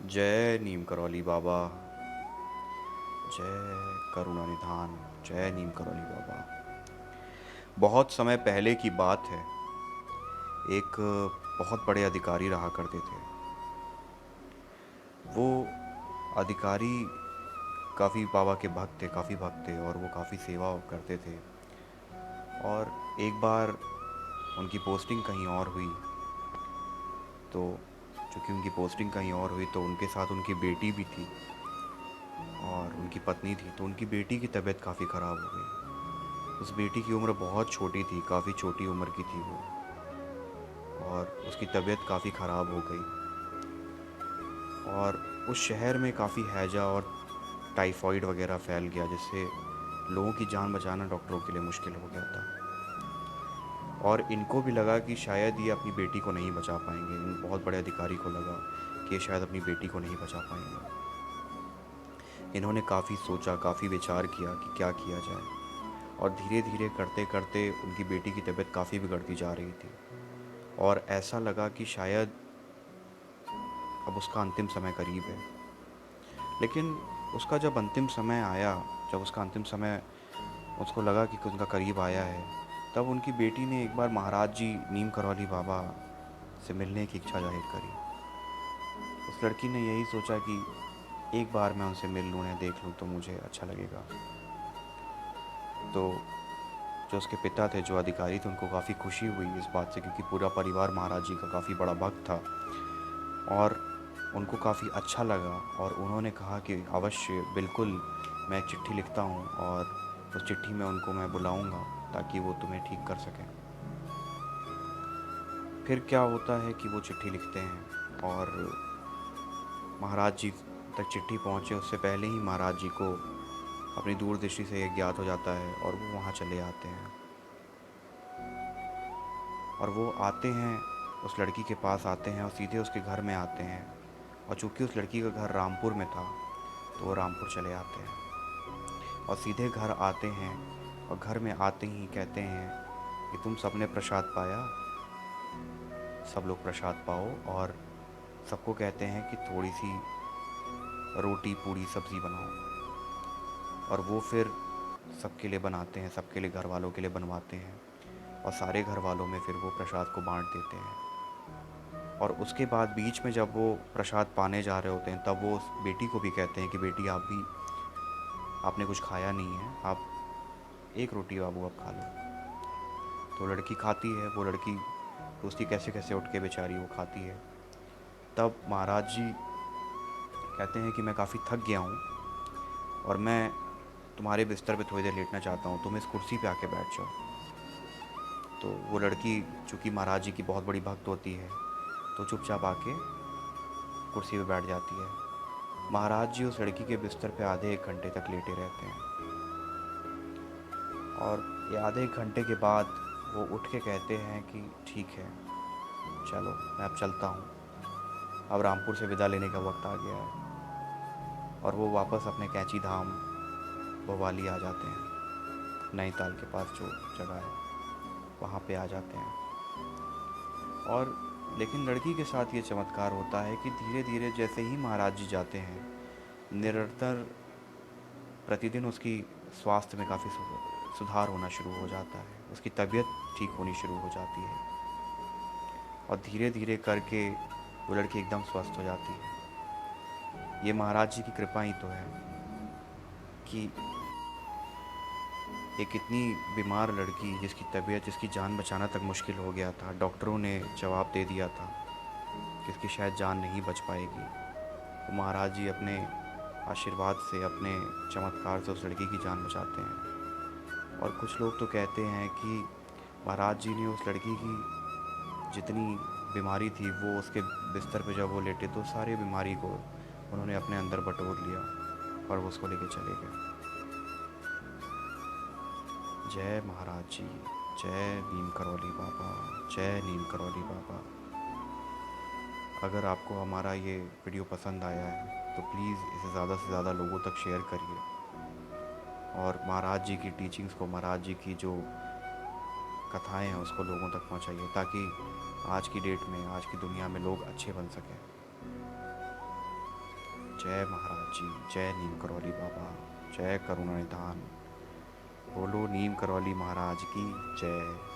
जय नीम करौली बाबा। जय करुणा निधान। जय नीम करौली बाबा। बहुत समय पहले की बात है। एक बहुत बड़े अधिकारी रहा करते थे। वो अधिकारी काफ़ी बाबा के भक्त थे, काफ़ी भक्त थे, और वो काफ़ी सेवा करते थे। और एक बार उनकी पोस्टिंग कहीं और हुई। तो चूँकि उनकी पोस्टिंग कहीं और हुई तो उनके साथ उनकी बेटी भी थी और उनकी पत्नी थी। तो उनकी बेटी की तबीयत काफ़ी ख़राब हो गई। उस बेटी की उम्र बहुत छोटी थी, काफ़ी छोटी उम्र की थी वो। और उसकी तबीयत काफ़ी ख़राब हो गई। और उस शहर में काफ़ी हैजा और टाइफाइड वगैरह फैल गया, जिससे लोगों की जान बचाना डॉक्टरों के लिए मुश्किल हो गया था। और इनको भी लगा कि शायद ये अपनी बेटी को नहीं बचा पाएंगे। इन बहुत बड़े अधिकारी को लगा कि ये शायद अपनी बेटी को नहीं बचा पाएंगे। इन्होंने काफ़ी सोचा, काफ़ी विचार किया कि क्या किया जाए। और धीरे धीरे करते करते उनकी बेटी की तबीयत काफ़ी बिगड़ती जा रही थी। और ऐसा लगा कि शायद अब उसका अंतिम समय करीब है। लेकिन उसका जब अंतिम समय आया, जब उसका अंतिम समय उसको लगा कि उनका करीब आया है, तब उनकी बेटी ने एक बार महाराज जी नीम करौली बाबा से मिलने की इच्छा जाहिर करी। उस लड़की ने यही सोचा कि एक बार मैं उनसे मिल लूँ, उन्हें देख लूँ तो मुझे अच्छा लगेगा। तो जो उसके पिता थे, जो अधिकारी थे, उनको काफ़ी खुशी हुई इस बात से, क्योंकि पूरा परिवार महाराज जी का काफ़ी बड़ा भक्त था। और उनको काफ़ी अच्छा लगा और उन्होंने कहा कि अवश्य, बिल्कुल, मैं एक चिट्ठी लिखता हूँ और उस चिट्ठी में उनको मैं बुलाऊँगा ताकि वो तुम्हें ठीक कर सकें। फिर क्या होता है कि वो चिट्ठी लिखते हैं और महाराज जी तक चिट्ठी पहुँचे उससे पहले ही महाराज जी को अपनी दूरदृष्टि से ये ज्ञात हो जाता है और वो वहाँ चले आते हैं। और वो आते हैं, उस लड़की के पास आते हैं और सीधे उसके घर में आते हैं। और चूँकि उस लड़की का घर रामपुर में था तो वो रामपुर चले आते हैं और सीधे घर आते हैं। और घर में आते ही कहते हैं कि तुम सबने प्रसाद पाया, सब लोग प्रसाद पाओ। और सबको कहते हैं कि थोड़ी सी रोटी पूड़ी सब्ज़ी बनाओ। और वो फिर सबके लिए बनाते हैं, सबके लिए, घर वालों के लिए बनवाते हैं। और सारे घर वालों में फिर वो प्रसाद को बांट देते हैं। और उसके बाद बीच में जब वो प्रसाद पाने जा रहे होते हैं तब वो उस बेटी को भी कहते हैं कि बेटी, आप भी, आपने कुछ खाया नहीं है, आप एक रोटी बाबू आप खा लो। तो लड़की खाती है। वो लड़की सोचती कैसे कैसे उठ के बेचारी वो खाती है। तब महाराज जी कहते हैं कि मैं काफ़ी थक गया हूँ और मैं तुम्हारे बिस्तर पे थोड़ी देर लेटना चाहता हूँ, तुम इस कुर्सी पे आके बैठ जाओ। तो वो लड़की, चूँकि महाराज जी की बहुत बड़ी भक्त होती है, तो चुपचाप आके कुर्सी पे बैठ जाती है। महाराज जी उस लड़की के बिस्तर पे आधे एक घंटे तक लेटे रहते हैं। और ये आधे एक घंटे के बाद वो उठ के कहते हैं कि ठीक है, चलो मैं अब चलता हूँ, अब रामपुर से विदा लेने का वक्त आ गया है। और वो वापस अपने कैंची धाम भवाली आ जाते हैं। नैनीताल के पास जो जगह है वहाँ पे आ जाते हैं। और लेकिन लड़की के साथ ये चमत्कार होता है कि धीरे धीरे जैसे ही महाराज जी जाते हैं, निरंतर प्रतिदिन उसकी स्वास्थ्य में काफ़ी सुधार होना शुरू हो जाता है। उसकी तबीयत ठीक होनी शुरू हो जाती है और धीरे धीरे करके वो लड़की एकदम स्वस्थ हो जाती है। ये महाराज जी की कृपा ही तो है कि एक इतनी बीमार लड़की, जिसकी तबीयत, जिसकी जान बचाना तक मुश्किल हो गया था, डॉक्टरों ने जवाब दे दिया था कि इसकी शायद जान नहीं बच पाएगी, तो महाराज जी अपने आशीर्वाद से, अपने चमत्कार से उस लड़की की जान बचाते हैं। और कुछ लोग तो कहते हैं कि महाराज जी ने उस लड़की की जितनी बीमारी थी, वो उसके बिस्तर पे जब वो लेटे तो सारी बीमारी को उन्होंने अपने अंदर बटोर लिया और वो उसको लेके चले गए। जय महाराज जी। जय नीम करौली बाबा। जय नीम करौली बाबा। अगर आपको हमारा ये वीडियो पसंद आया है तो प्लीज़ इसे ज़्यादा से ज़्यादा लोगों तक शेयर करिए। और महाराज जी की टीचिंग्स को, महाराज जी की जो कथाएं हैं उसको लोगों तक पहुंचाइए, ताकि आज की डेट में, आज की दुनिया में लोग अच्छे बन सकें। जय महाराज जी, जय नीम करौली बाबा, जय करुणा निधान। बोलो नीम करौली महाराज की जय।